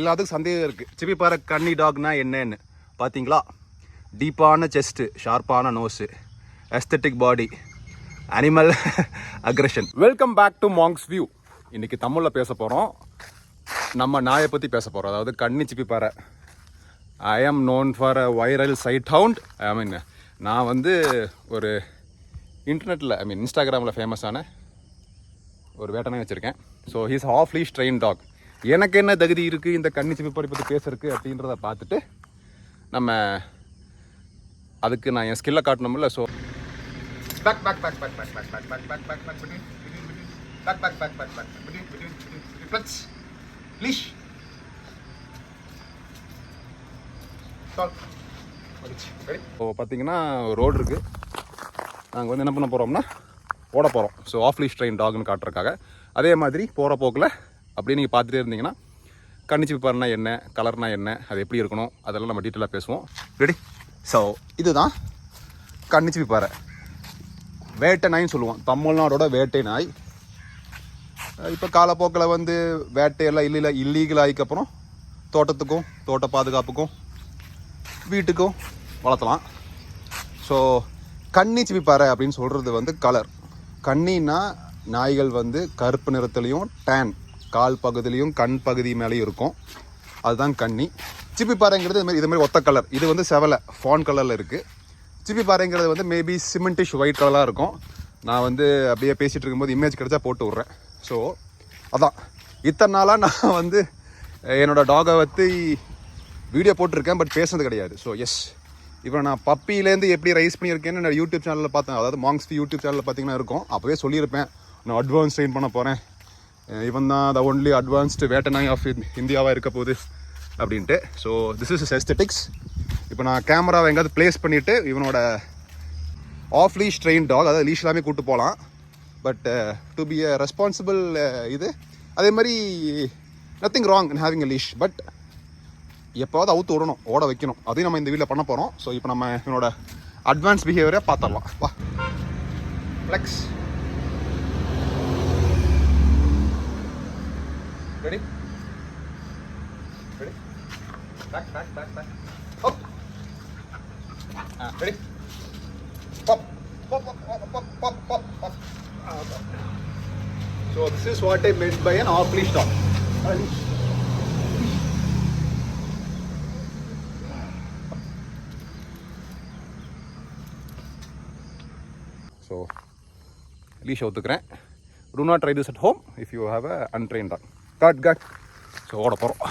எல்லாத்துக்கும் சந்தேகம் இருக்குது. சிப்பி பாறை கன்னி டாக்னா என்னன்னு பார்த்தீங்களா? டீப்பான செஸ்ட்டு, ஷார்ப்பான nose, aesthetic body, animal aggression. Welcome back to monks view. இன்றைக்கி தமிழில் பேச போகிறோம். நம்ம நாயை பற்றி பேச போகிறோம், அதாவது கன்னி சிப்பி பாறை. I am known for a viral sight hound. நான் வந்து ஒரு இன்டர்நெட்டில் இன்ஸ்டாகிராமில் ஃபேமஸான ஒரு வேட்டனை வச்சுருக்கேன். So he's off leash train dog. எனக்கு என்ன தகுதி இருக்குது இந்த கன்னி சிப்பி பாறை பற்றி பேசுறதுக்கு அப்படின்றத பார்த்துட்டு நம்ம அதுக்கு நான் என் ஸ்கில்லை காட்டணும்ல. So back back back back back back back back back back back between back back back back back between between leash so பார்த்தீங்கன்னா ரோடு இருக்குது. நாங்கள் வந்து என்ன பண்ண போகிறோம்னா ஓட போகிறோம். ஸோ ஆஃப் லீஷ் ட்ரெயின் டாக்னு காட்டுறதுக்காக. அதே மாதிரி போகிற போக்கில் அப்படியே நீங்கள் பார்த்துட்டே இருந்தீங்கன்னா கன்னி சிப்பி பாறைனா என்ன, கலர்னா என்ன, அது எப்படி இருக்கணும், அதெல்லாம் நம்ம டீட்டெயிலாக பேசுவோம். ரெடி? ஸோ இதுதான் கன்னி சிப்பி பாறை. வேட்டை நாய்ன்னு சொல்லுவோம், தமிழ்நாடோட வேட்டை நாய். இப்போ காலப்போக்கில் வந்து வேட்டையெல்லாம் இல்லீகல் ஆகிக்கப்புறம் தோட்டத்துக்கும் தோட்ட பாதுகாப்புக்கும் வீட்டுக்கும் வளர்த்தலாம். ஸோ கன்னி சிப்பி பாறை அப்படின்னு சொல்கிறது வந்து கலர். கன்னின்னா நாய்கள் வந்து கருப்பு நிறத்துலையும் டேன் கால் பகுதியிலையும் கண் பகுதி மேலேயும் இருக்கும், அதுதான் கன்னி. சிப்பி பாறைங்கிறது இது மாதிரி ஒத்த கலர். இது வந்து செவலை ஃபான் கலரில் இருக்குது. சிப்பி பாறைங்கிறது வந்து மேபி சிமெண்டிஷ் ஒயிட் கலராக இருக்கும். நான் வந்து அப்படியே பேசிகிட்டு இருக்கும்போது இமேஜ் கிடச்சா போட்டு விட்றேன். ஸோ அதான் இத்தனை நாளாக நான் வந்து என்னோடய டாகை வந்து வீடியோ போட்டிருக்கேன், பட் பேசுனது கிடையாது. ஸோ எஸ், இப்போ நான் பப்பிலேருந்து எப்படி ரைஸ் பண்ணியிருக்கேன்னு நான் யூடியூப் சேனலில் பார்த்தேன். அதாவது மாங்க்ஸ் யூடியூப் சேனலில் பார்த்தீங்கன்னா இருக்கும். அப்போவே சொல்லியிருப்பேன் நான் அட்வான்ஸ் ட்ரெயின் பண்ண போகிறேன், இவன் தான் த ஒன்லி அட்வான்ஸ்டு வேட்டை நாய் ஆஃப் இந்தியாவாக இருக்க போகுது அப்படின்ட்டு. So this is aesthetics. இப்போ நான் கேமராவை எங்கேயாவது ப்ளேஸ் பண்ணிவிட்டு இவனோட ஆஃப் லீஷ் ட்ரெயின் டாக், அதாவது லீஷ் எல்லாமே கூப்பிட்டு போகலாம். But to be a responsible இது. அதே மாதிரி nothing wrong in having a leash, but எப்போவாவது அவுத்து விடணும், ஓட வைக்கணும். அதையும் நம்ம இந்த வீட்டில் பண்ண போகிறோம். ஸோ இப்போ நம்ம இவனோட அட்வான்ஸ் பிஹேவியரை பார்த்துடலாம். வா flex. Ready? Ready? Back, back, back, back. Up. Ready? Pop, pop, pop, pop, pop, pop, pop, pop. So this is what I meant by an off-leash dog. So leash outhukuren. Do not try this at home if you have a untrained dog. Cut. So ஓட போகிறோம்.